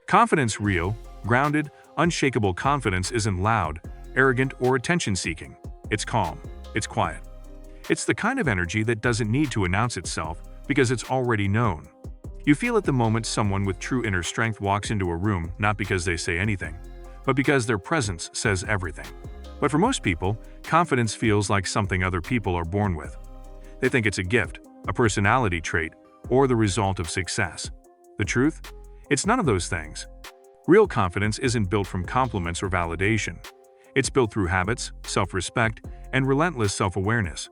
Confidence real, grounded, unshakable confidence isn't loud, arrogant, or attention-seeking. It's calm. It's quiet. It's the kind of energy that doesn't need to announce itself because it's already known. You feel it the moment someone with true inner strength walks into a room, not because they say anything, but because their presence says everything. But for most people, confidence feels like something other people are born with. They think it's a gift, a personality trait, or the result of success. The truth? It's none of those things. Real confidence isn't built from compliments or validation. It's built through habits, self-respect, and relentless self-awareness.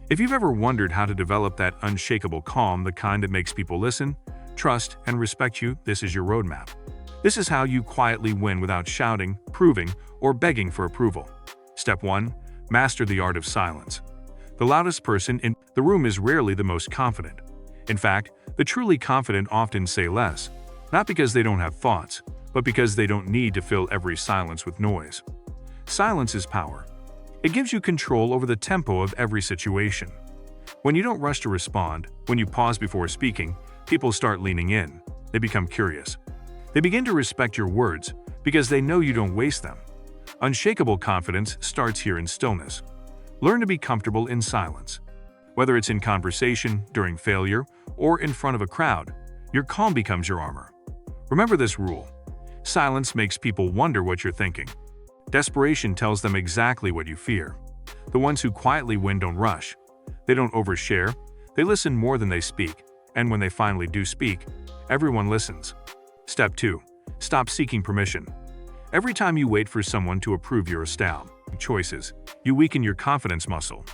If you've ever wondered how to develop that unshakable calm, the kind that makes people listen, trust, and respect you, this is your roadmap. This is how you quietly win without shouting, proving, or begging for approval. Step 1. Master the art of silence. The loudest person in the room is rarely the most confident. In fact, the truly confident often say less, not because they don't have thoughts, but because they don't need to fill every silence with noise. Silence is power. It gives you control over the tempo of every situation. When you don't rush to respond, when you pause before speaking, people start leaning in. They become curious. They begin to respect your words because they know you don't waste them. Unshakable confidence starts here in stillness. Learn to be comfortable in silence. Whether it's in conversation, during failure, or in front of a crowd, your calm becomes your armor. Remember this rule. Silence makes people wonder what you're thinking. Desperation tells them exactly what you fear. The ones who quietly win don't rush. They don't overshare. They listen more than they speak. And when they finally do speak, everyone listens. Step 2. Stop seeking permission. Every time you wait for someone to approve your choices, you weaken your confidence muscle.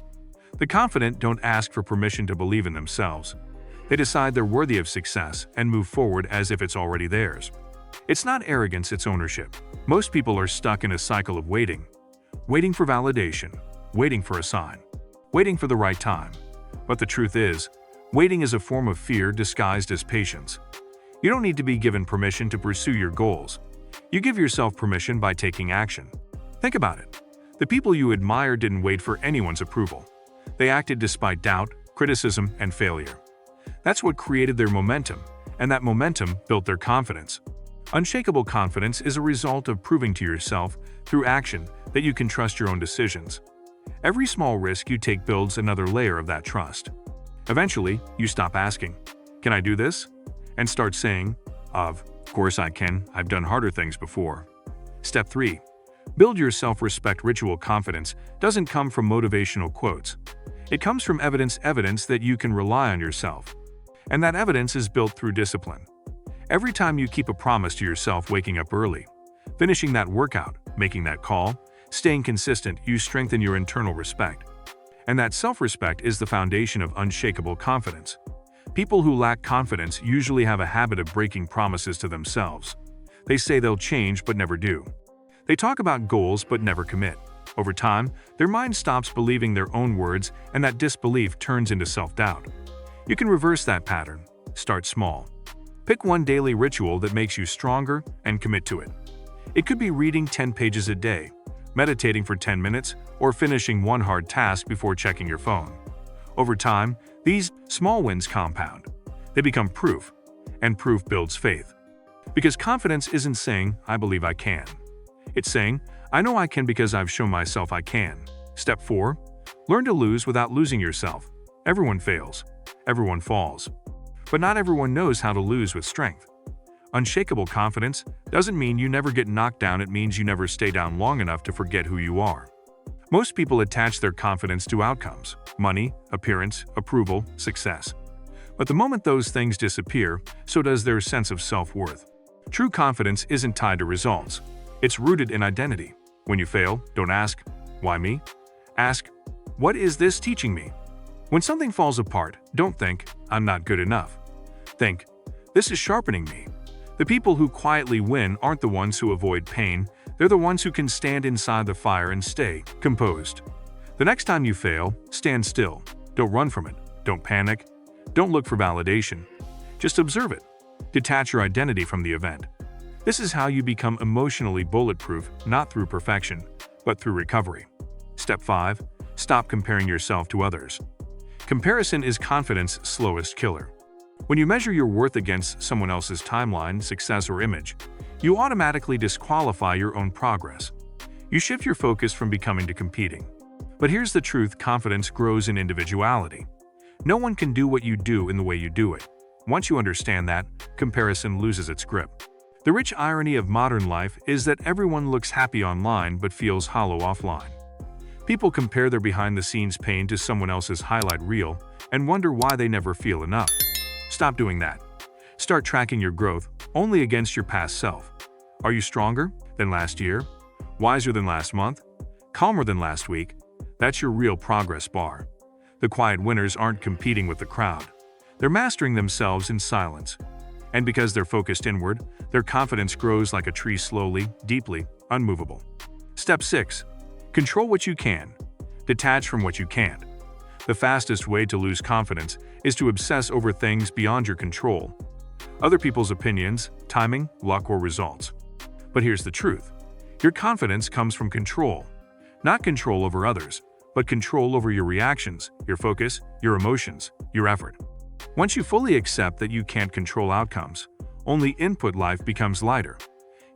The confident don't ask for permission to believe in themselves. They decide they're worthy of success and move forward as if it's already theirs. It's not arrogance, it's ownership. Most people are stuck in a cycle of waiting. Waiting for validation, waiting for a sign, waiting for the right time. But the truth is, waiting is a form of fear disguised as patience. You don't need to be given permission to pursue your goals. You give yourself permission by taking action. Think about it. The people you admire didn't wait for anyone's approval. They acted despite doubt, criticism, and failure. That's what created their momentum, and that momentum built their confidence. Unshakable confidence is a result of proving to yourself, through action, that you can trust your own decisions. Every small risk you take builds another layer of that trust. Eventually, you stop asking, "Can I do this?" and start saying, "Of course I can, I've done harder things before." Step 3. Build your self-respect ritual. Confidence doesn't come from motivational quotes. It comes from evidence that you can rely on yourself. And that evidence is built through discipline. Every time you keep a promise to yourself, waking up early, finishing that workout, making that call, staying consistent, you strengthen your internal respect. And that self-respect is the foundation of unshakable confidence. People who lack confidence usually have a habit of breaking promises to themselves. They say they'll change but never do. They talk about goals but never commit. Over time, their mind stops believing their own words, and that disbelief turns into self-doubt. You can reverse that pattern. Start small. Pick one daily ritual that makes you stronger and commit to it. It could be reading 10 pages a day, meditating for 10 minutes, or finishing one hard task before checking your phone. Over time, these small wins compound. They become proof, and proof builds faith. Because confidence isn't saying, "I believe I can." It's saying, "I know I can because I've shown myself I can." Step 4. Learn to lose without losing yourself. Everyone fails. Everyone falls. But not everyone knows how to lose with strength. Unshakable confidence doesn't mean you never get knocked down, it means you never stay down long enough to forget who you are. Most people attach their confidence to outcomes: money, appearance, approval, success. But the moment those things disappear, so does their sense of self-worth. True confidence isn't tied to results. It's rooted in identity. When you fail, don't ask, "Why me?" Ask, "What is this teaching me?" When something falls apart, don't think, "I'm not good enough." Think, "This is sharpening me." The people who quietly win aren't the ones who avoid pain, they're the ones who can stand inside the fire and stay composed. The next time you fail, stand still. Don't run from it. Don't panic. Don't look for validation. Just observe it. Detach your identity from the event. This is how you become emotionally bulletproof, not through perfection, but through recovery. Step 5. Stop comparing yourself to others. Comparison is confidence's slowest killer. When you measure your worth against someone else's timeline, success, or image, you automatically disqualify your own progress. You shift your focus from becoming to competing. But here's the truth: confidence grows in individuality. No one can do what you do in the way you do it. Once you understand that, comparison loses its grip. The rich irony of modern life is that everyone looks happy online but feels hollow offline. People compare their behind-the-scenes pain to someone else's highlight reel and wonder why they never feel enough. Stop doing that. Start tracking your growth only against your past self. Are you stronger than last year? Wiser than last month? Calmer than last week? That's your real progress bar. The quiet winners aren't competing with the crowd. They're mastering themselves in silence. And because they're focused inward, their confidence grows like a tree, slowly, deeply, unmovable. Step 6. Control what you can. Detach from what you can't. The fastest way to lose confidence is to obsess over things beyond your control. Other people's opinions, timing, luck, or results. But here's the truth. Your confidence comes from control. Not control over others, but control over your reactions, your focus, your emotions, your effort. Once you fully accept that you can't control outcomes, only input, life becomes lighter.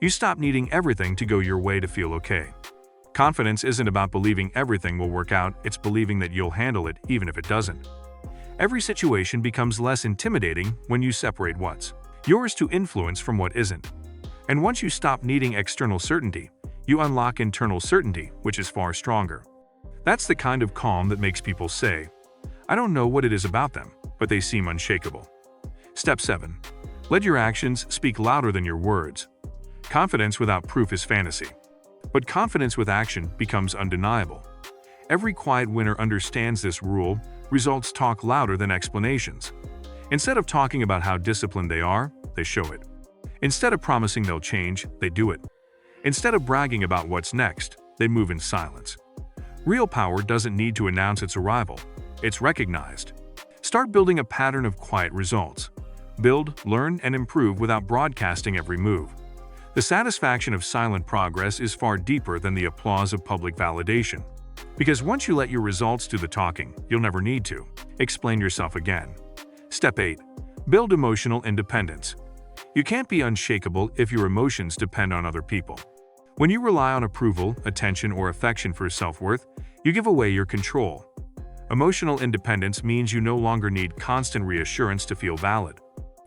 You stop needing everything to go your way to feel okay. Confidence isn't about believing everything will work out, it's believing that you'll handle it even if it doesn't. Every situation becomes less intimidating when you separate what's yours to influence from what isn't. And once you stop needing external certainty, you unlock internal certainty, which is far stronger. That's the kind of calm that makes people say, "I don't know what it is about them, but they seem unshakable." Step 7. Let your actions speak louder than your words. Confidence without proof is fantasy. But confidence with action becomes undeniable. Every quiet winner understands this rule: results talk louder than explanations. Instead of talking about how disciplined they are, they show it. Instead of promising they'll change, they do it. Instead of bragging about what's next, they move in silence. Real power doesn't need to announce its arrival, it's recognized. Start building a pattern of quiet results. Build, learn, and improve without broadcasting every move. The satisfaction of silent progress is far deeper than the applause of public validation. Because once you let your results do the talking, you'll never need to explain yourself again. Step 8. Build emotional independence. You can't be unshakable if your emotions depend on other people. When you rely on approval, attention, or affection for self-worth, you give away your control. Emotional independence means you no longer need constant reassurance to feel valid.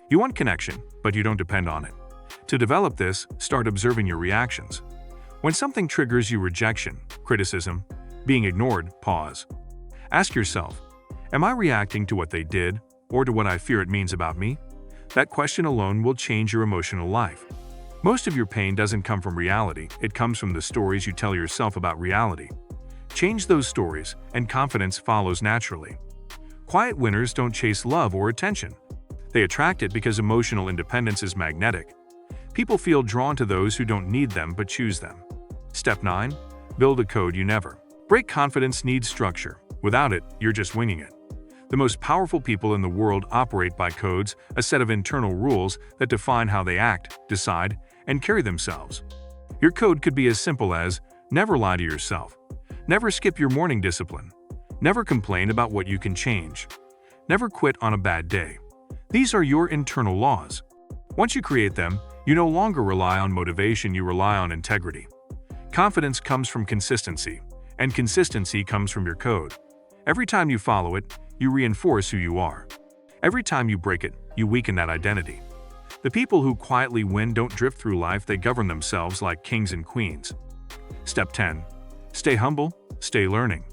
You want connection, but you don't depend on it. To develop this, start observing your reactions. When something triggers you: rejection, criticism, being ignored, pause. Ask yourself, am I reacting to what they did or to what I fear it means about me? That question alone will change your emotional life. Most of your pain doesn't come from reality, it comes from the stories you tell yourself about reality. Change those stories, and confidence follows naturally. Quiet winners don't chase love or attention. They attract it because emotional independence is magnetic. People feel drawn to those who don't need them but choose them. Step 9. Build a code you never break. Confidence needs structure. Without it, you're just winging it. The most powerful people in the world operate by codes, a set of internal rules that define how they act, decide, and carry themselves. Your code could be as simple as: never lie to yourself, never skip your morning discipline, never complain about what you can change, never quit on a bad day. These are your internal laws. Once you create them, you no longer rely on motivation, you rely on integrity. Confidence comes from consistency, and consistency comes from your code. Every time you follow it, you reinforce who you are. Every time you break it, you weaken that identity. The people who quietly win don't drift through life, they govern themselves like kings and queens. Step 10. Stay humble, stay learning.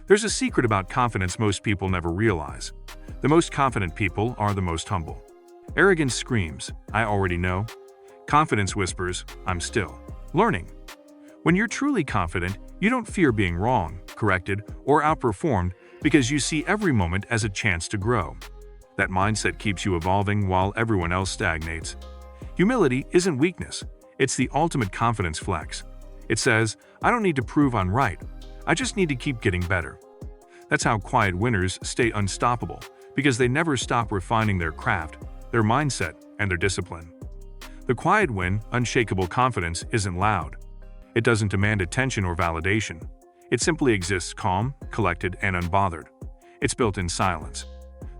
There's a secret about confidence most people never realize. The most confident people are the most humble. Arrogance screams, "I already know." Confidence whispers, "I'm still learning." When you're truly confident, you don't fear being wrong, corrected, or outperformed because you see every moment as a chance to grow. That mindset keeps you evolving while everyone else stagnates. Humility isn't weakness, it's the ultimate confidence flex. It says, "I don't need to prove I'm right, I just need to keep getting better." That's how quiet winners stay unstoppable, because they never stop refining their craft, their mindset, and their discipline. The quiet win, unshakable confidence isn't loud. It doesn't demand attention or validation. It simply exists calm, collected, and unbothered. It's built in silence.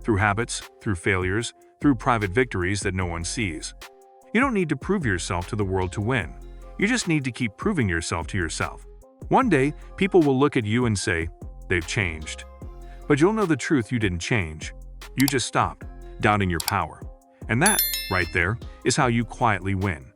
Through habits, through failures, through private victories that no one sees. You don't need to prove yourself to the world to win. You just need to keep proving yourself to yourself. One day, people will look at you and say, they've changed. But you'll know the truth: you didn't change. You just stopped doubting your power. And that, right there, is how you quietly win.